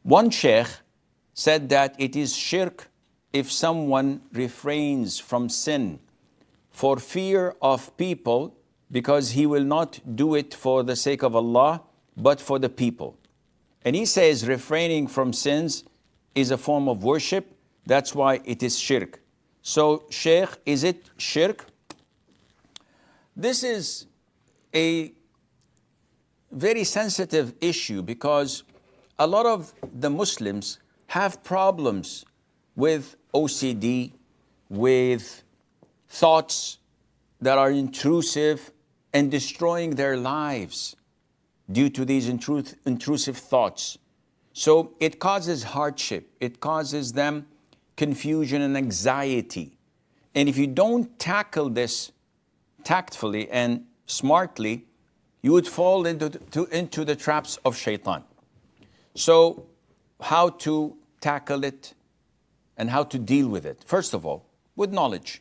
One sheikh said that it is shirk if someone refrains from sin for fear of people, because he will not do it for the sake of Allah, but for the people. And he says refraining from sins is a form of worship. That's why it is shirk. So, Sheikh, is it shirk? This is a very sensitive issue because a lot of the Muslims have problems with OCD, with thoughts that are intrusive and destroying their lives due to these intrusive thoughts. So it causes hardship. It causes them confusion and anxiety. And if you don't tackle this tactfully and smartly, you would fall into the traps of shaitan. So how to tackle it and how to deal with it? First of all, with knowledge.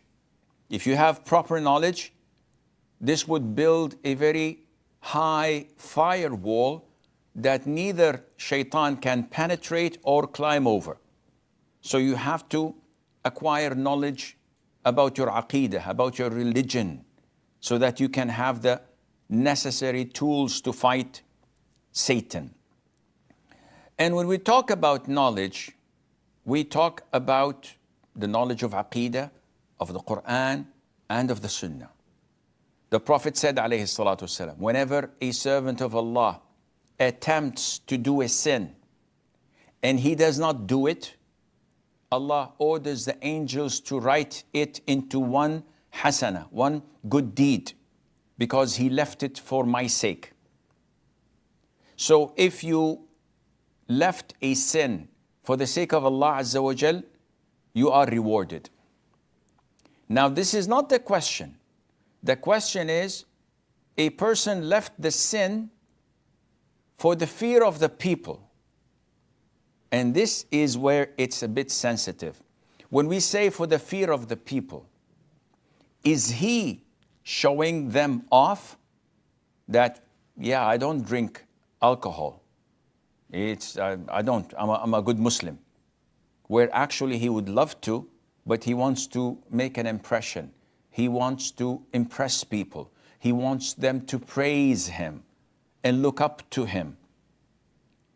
If you have proper knowledge, this would build a very high firewall that neither shaitan can penetrate or climb over. So you have to acquire knowledge about your aqidah, about your religion, so that you can have the necessary tools to fight Satan. And when we talk about knowledge, we talk about the knowledge of aqidah, of the Quran, and of the Sunnah. The Prophet said, alayhi salatu wasalam, whenever a servant of Allah attempts to do a sin and he does not do it, Allah orders the angels to write it into one hasana, one good deed, because he left it for my sake. So if you left a sin for the sake of Allah Azza wa Jal, you are rewarded. Now this is not the question. The question is, a person left the sin for the fear of the people. And this is where it's a bit sensitive. When we say for the fear of the people, is he showing them off that, yeah, I don't drink alcohol. I'm a good Muslim. Where actually he would love to, but he wants to make an impression. He wants to impress people. He wants them to praise him and look up to him.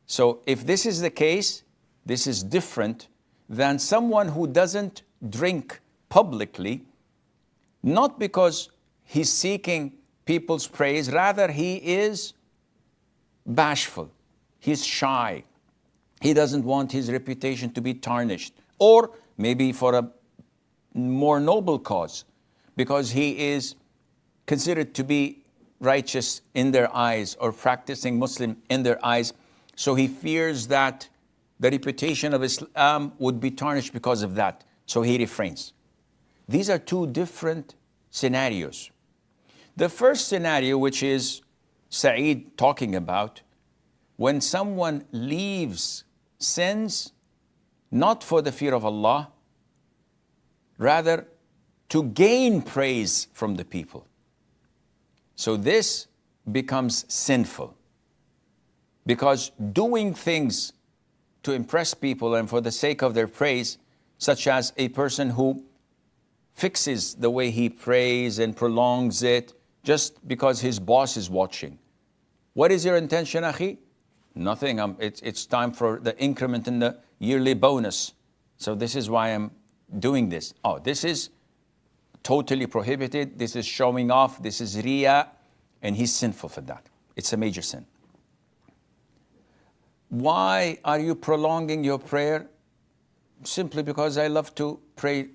So if this is the case, this is different than someone who doesn't drink publicly, not because he's seeking people's praise, rather he is bashful, he's shy, he doesn't want his reputation to be tarnished, or maybe for a more noble cause, because he is considered to be righteous in their eyes or practicing Muslim in their eyes, so he fears that the reputation of Islam would be tarnished because of that, so he refrains. These are two different scenarios. The first scenario, which is Saeed talking about, when someone leaves sins not for the fear of Allah, rather to gain praise from the people. So this becomes sinful, because doing things to impress people and for the sake of their praise, such as a person who fixes the way he prays and prolongs it just because his boss is watching. What is your intention, akhi? Nothing. It's time for the increment in the yearly bonus. So this is why I'm doing this. Oh, this is totally prohibited. This is showing off. This is Riya. And he's sinful for that. It's a major sin. Why are you prolonging your prayer? Simply because I love to pray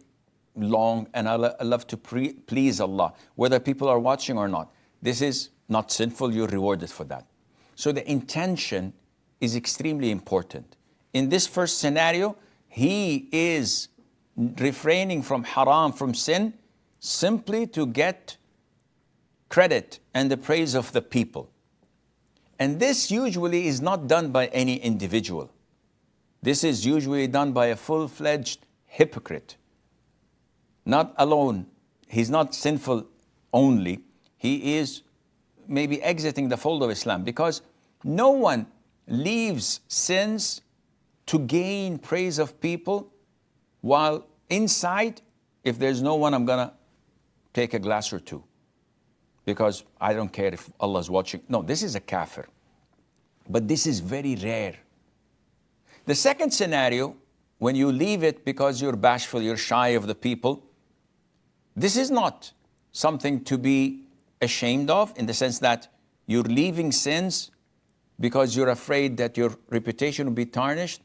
long and I love to please Allah, whether people are watching or not. This is not sinful. You're rewarded for that. So the intention is extremely important. In this first scenario, he is refraining from haram, from sin, simply to get credit and the praise of the people. And this usually is not done by any individual. This is usually done by a full-fledged hypocrite. Not alone, he's not sinful only, he is maybe exiting the fold of Islam, because no one leaves sins to gain praise of people, while inside, if there's no one, I'm gonna take a glass or two, because I don't care if Allah is watching. No, this is a kafir. But this is very rare. The second scenario, when you leave it because you're bashful, you're shy of the people, this is not something to be ashamed of, in the sense that you're leaving sins because you're afraid that your reputation will be tarnished,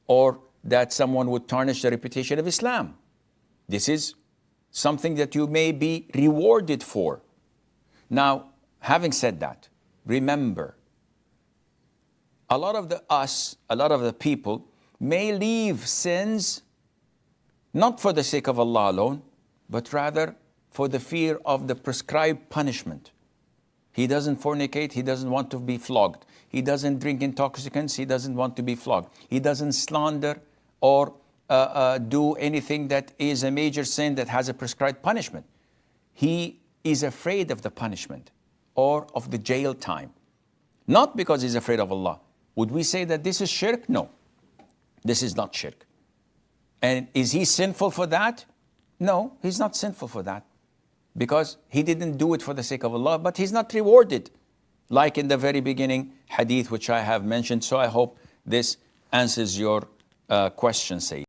or that someone would tarnish the reputation of Islam. This is something that you may be rewarded for. Now, having said that, remember, a lot of the people may leave sins not for the sake of Allah alone, but rather for the fear of the prescribed punishment. He doesn't fornicate, he doesn't want to be flogged. He doesn't drink intoxicants, he doesn't want to be flogged. He doesn't slander or do anything that is a major sin that has a prescribed punishment. He is afraid of the punishment or of the jail time, not because he's afraid of Allah. Would we say that this is shirk? No, this is not shirk. And is he sinful for that? No, he's not sinful for that, because he didn't do it for the sake of Allah, but he's not rewarded, like in the very beginning hadith which I have mentioned. So I hope this answers your question, Sayyid.